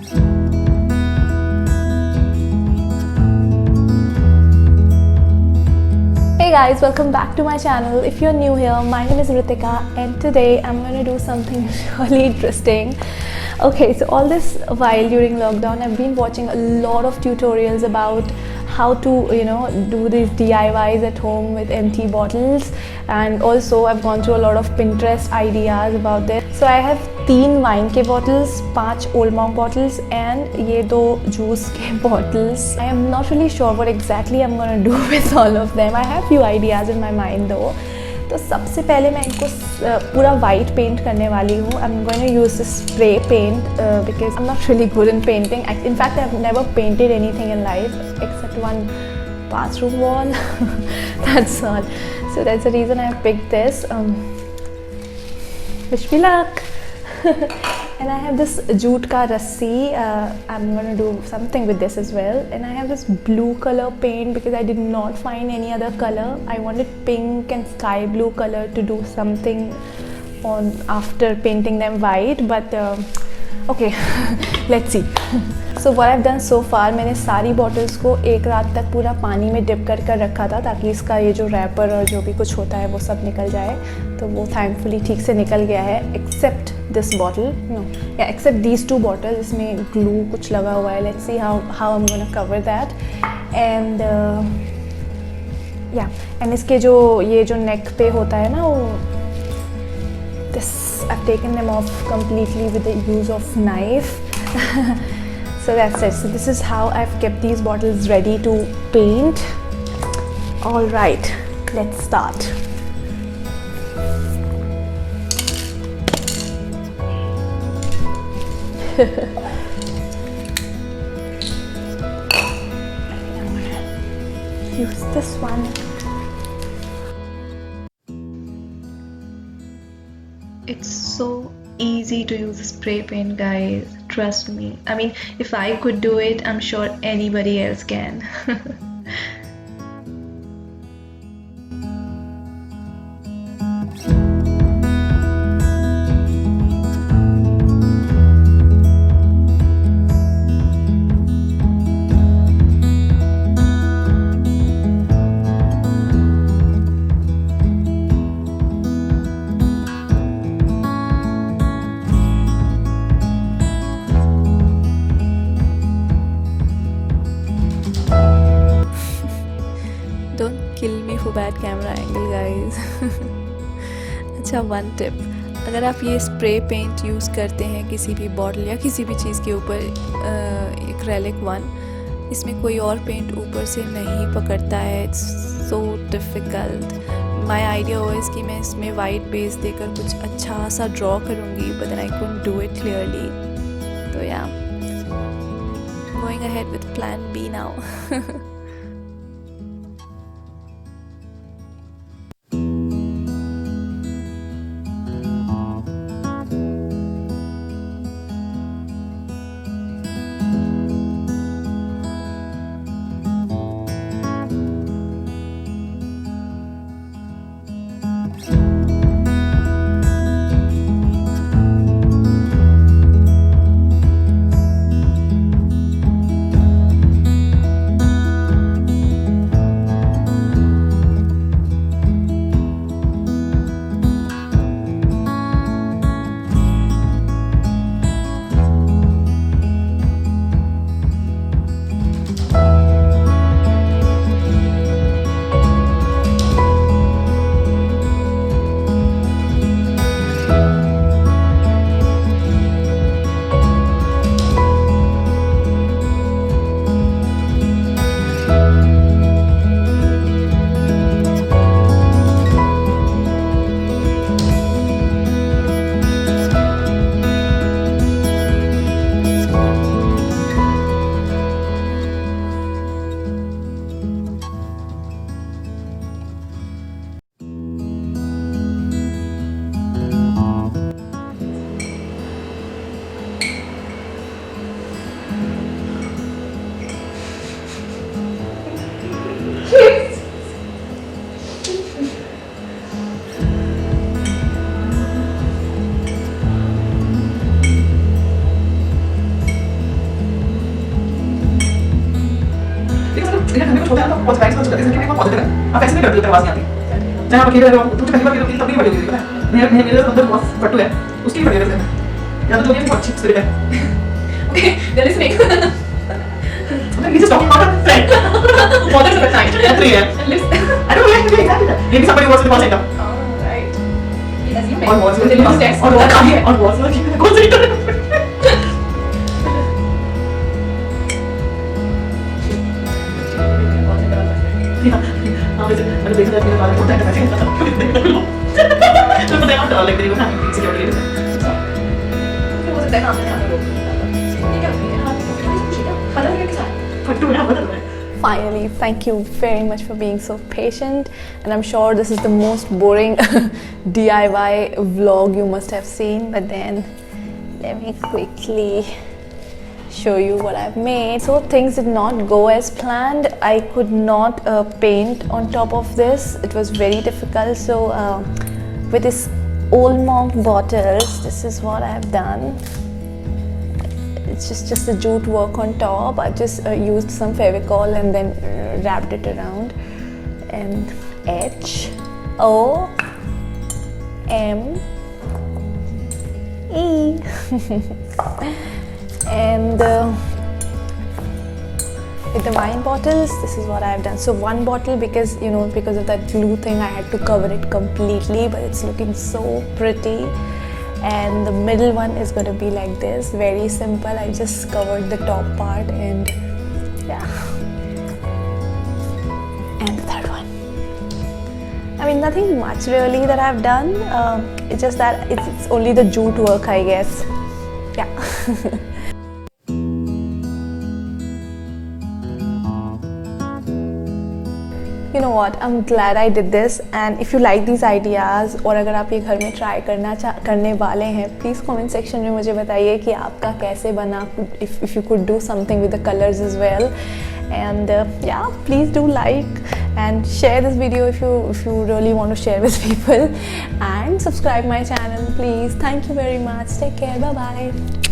Hey guys, welcome back to my channel. If you're new here, my name is Ritika and today I'm going to do something really interesting. Okay, so all this while during lockdown I've been watching a lot of tutorials about how to do these DIYs at home with empty bottles, and also I've gone through a lot of Pinterest ideas about this. So I have 3 wine के bottles, 5 old monk bottles and ये 2 juice के bottles. I am not really sure what exactly I'm gonna do with all of them. I have few ideas in my mind though. तो सबसे पहले मैं इनको पूरा white paint करने वाली हूँ. I'm going to use this spray paint because I'm not really good in painting. In fact, I've never painted anything in life except one bathroom wall. That's all. So that's the reason I picked this. Wish me luck. And I have this jute ka rassi. I'm gonna do something with this as well. And I have this blue color paint because I did not find any other color. I wanted pink and sky blue color to do something on after painting them white, but okay. Let's see. So what I've done so far, मैंने सारी bottles को एक रात तक पूरा पानी में dip कर रखा था ताकि इसका ये जो wrapper और जो भी कुछ होता है वो सब निकल जाए. तो वो thankfully ठीक से निकल गया है, except this bottle. No, yeah, except these 2 bottles. इसमें glue कुछ लगा हुआ है. Let's see how I'm gonna cover that. And yeah, and इसके जो ये जो neck पे होता है ना वो, this I've taken them off completely with the use of knife. So that's it. So this is how I've kept these bottles ready to paint. All right, let's start. I'm gonna use this one. It's so easy to use spray paint, guys. Trust me. I mean, if I could do it, I'm sure anybody else can. Don't kill me for bad camera angle, guys. अच्छा, one tip. अगर आप ये spray paint use करते हैं किसी भी bottle या किसी भी चीज़ के ऊपर, एक्रेलिक वन, इसमें कोई और पेंट ऊपर से नहीं पकड़ता है. It's so difficult. My idea was कि मैं इसमें वाइट बेस देकर कुछ अच्छा सा ड्रॉ करूँगी, but then I couldn't do it clearly. तो yeah, going ahead with plan B now. बहुत फ्रेंड्स बन चुके हैं इसलिए बहुत पॉजिटिव है। आप ऐसे नहीं करते तो आवाज नहीं आती। चाहे आप अकेले रहो, तुम पहली बार तब नहीं बड़ी होगी पता है। मेरे अंदर बहुत फट्टू है, उसकी भी बड़ी है। या तो ये बहुत अच्छी स्पिरिट है। Okay, there is make We just talk about a friend. More than a time. Yeah, 3 years. I don't know exactly that. Maybe somebody was in the call center. Oh, right. Yes, you may. Or was in the call center. Or was working in the call center. Yeah. मैंने देखा था मेरे बारे में बहुत time तक ऐसे था। तो पता है ना like they were having security reasons. वो तो देखा आपने यहाँ पे ये क्या है हाथ में कुछ क्या पता नहीं क्या फट्टू है बदल रहा है। Finally, thank you very much for being so patient, and I'm sure this is the most boring DIY vlog you must have seen, but then let me quickly show you what I've made. So things did not go as planned. I could not paint on top of this. It was very difficult. So with this old monk bottles, this is what I have done. It's just a jute work on top. I just used some Fevicol and then wrapped it around and H-O-M-E and with the wine bottles, this is what I have done. So one bottle, because you know, because of that glue thing, I had to cover it completely, but it's looking so pretty. And the middle one is going to be like this, very simple. I just covered the top part and yeah. And the third one, I mean nothing much really that I've done. It's just that it's only the jute work, I guess. Yeah. You know what, I'm glad I did this, and if you like these ideas और अगर आप ये घर में try करने वाले हैं, please comment section में मुझे बताइए कि आपका कैसे बना, if you could do something with the colors as well. And yeah, please do like and share this video if you really want to share with people, and subscribe my channel please. Thank you very much. Take care. Bye bye.